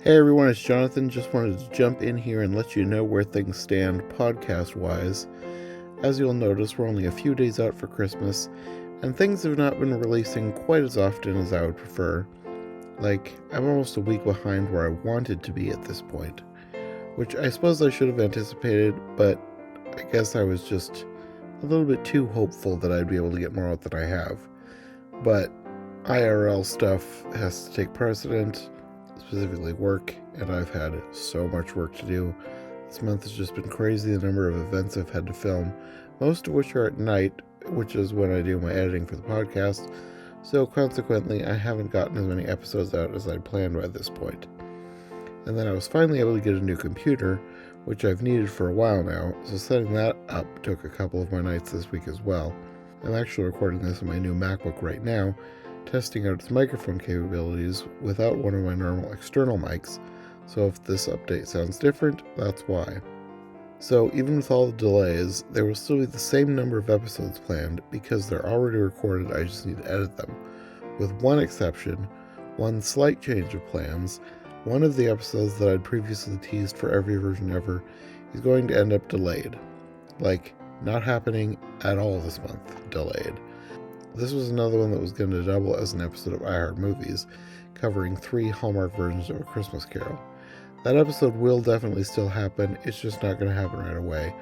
Hey everyone, it's Jonathan. Just wanted to jump in here and let you know where things stand podcast-wise. As you'll notice, we're only a few days out for Christmas, and things have not been releasing quite as often as I would prefer. I'm almost a week behind where I wanted to be at this point, which I suppose I should have anticipated, but I guess I was just a little bit too hopeful that I'd be able to get more out than I have. But IRL stuff has to take precedent, specifically work, and I've had so much work to do. This month has just been crazy, the number of events I've had to film, most of which are at night, which is when I do my editing for the podcast, so consequently I haven't gotten as many episodes out as I'd planned by this point. And then I was finally able to get a new computer, which I've needed for a while now, so setting that up took a couple of my nights this week as well. I'm actually recording this on my new MacBook right now, testing out its microphone capabilities without one of my normal external mics, so if this update sounds different, that's why. So even with all the delays, there will still be the same number of episodes planned because they're already recorded, I just need to edit them. With one exception, one slight change of plans. One of the episodes that I'd previously teased for every version ever is going to end up delayed. Not happening at all this month, delayed. This was another one that was going to double as an episode of iHeart Movies, covering 3 Hallmark versions of A Christmas Carol. That episode will definitely still happen, it's just not going to happen right away.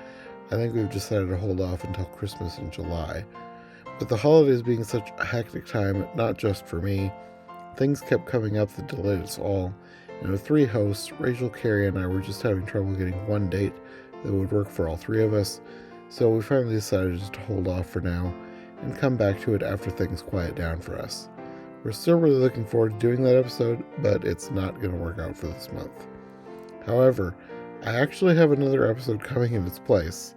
I think we've decided to hold off until Christmas in July. With the holidays being such a hectic time, not just for me, things kept coming up that delayed us all, and with 3 hosts, Rachel, Carrie, and I were just having trouble getting one date that would work for all 3 of us, so we finally decided just to hold off for now, and come back to it after things quiet down for us. We're still really looking forward to doing that episode, but it's not going to work out for this month. However, I actually have another episode coming in its place.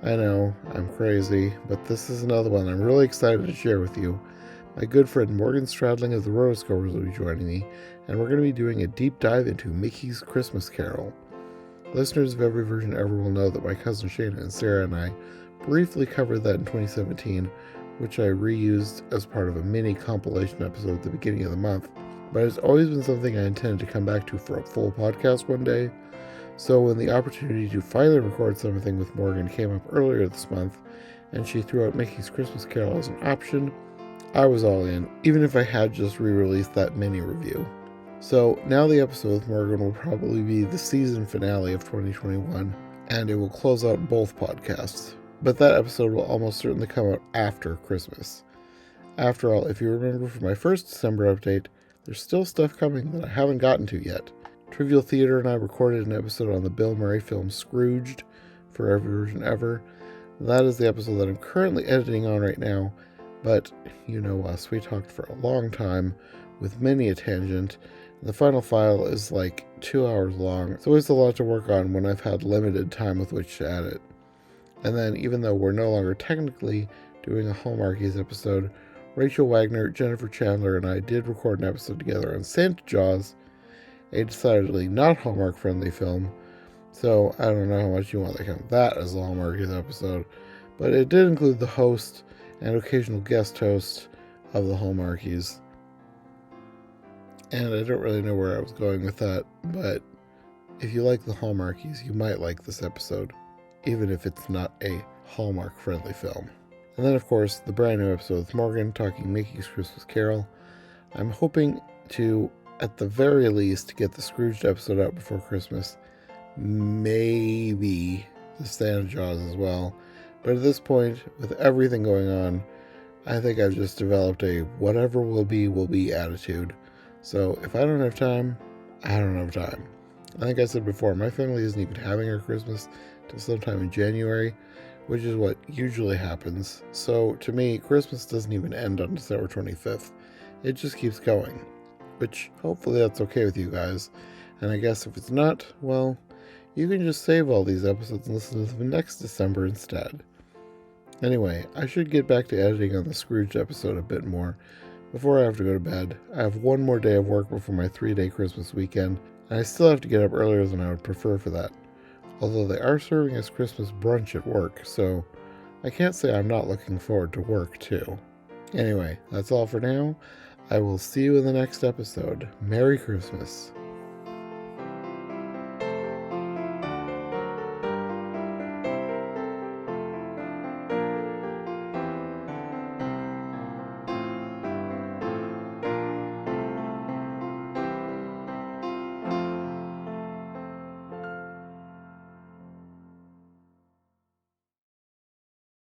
I know, I'm crazy, but this is another one I'm really excited to share with you. My good friend Morgan Stradling of the Rotoscopers will be joining me, and we're going to be doing a deep dive into Mickey's Christmas Carol. Listeners of every version ever will know that my cousin Shana and Sarah and I briefly covered that in 2017, which I reused as part of a mini compilation episode at the beginning of the month, but it's always been something I intended to come back to for a full podcast one day. So when the opportunity to finally record something with Morgan came up earlier this month, and she threw out Mickey's Christmas Carol as an option, I was all in, even if I had just re-released that mini review. So now the episode with Morgan will probably be the season finale of 2021, and it will close out both podcasts. But that episode will almost certainly come out after Christmas. After all, if you remember from my first December update, there's still stuff coming that I haven't gotten to yet. Trivial Theater and I recorded an episode on the Bill Murray film Scrooged for every version ever. That is the episode that I'm currently editing on right now, but you know us, we talked for a long time with many a tangent. The final file is 2 hours long, so it's a lot to work on when I've had limited time with which to edit. And then, even though we're no longer technically doing a Hallmarkies episode, Rachel Wagner, Jennifer Chandler, and I did record an episode together on Santa Jaws, a decidedly not Hallmark-friendly film, so I don't know how much you want to count that as a Hallmarkies episode, but it did include the host and occasional guest host of the Hallmarkies. And I don't really know where I was going with that, but if you like the Hallmarkies, you might like this episode, even if it's not a Hallmark-friendly film. And then, of course, the brand new episode with Morgan talking Mickey's Christmas Carol. I'm hoping to, at the very least, get the Scrooged episode out before Christmas. Maybe the Santa Jaws as well. But at this point, with everything going on, I think I've just developed a whatever will be attitude. So if I don't have time, I don't have time. I think I said before, my family isn't even having our Christmas till sometime in January, which is what usually happens. So to me, Christmas doesn't even end on December 25th. It just keeps going, which hopefully that's okay with you guys. And I guess if it's not, well, you can just save all these episodes and listen to them next December instead. Anyway, I should get back to editing on the Scrooge episode a bit more before I have to go to bed. I have one more day of work before my 3-day Christmas weekend, and I still have to get up earlier than I would prefer for that. Although they are serving us Christmas brunch at work, so I can't say I'm not looking forward to work too. Anyway, that's all for now. I will see you in the next episode. Merry Christmas.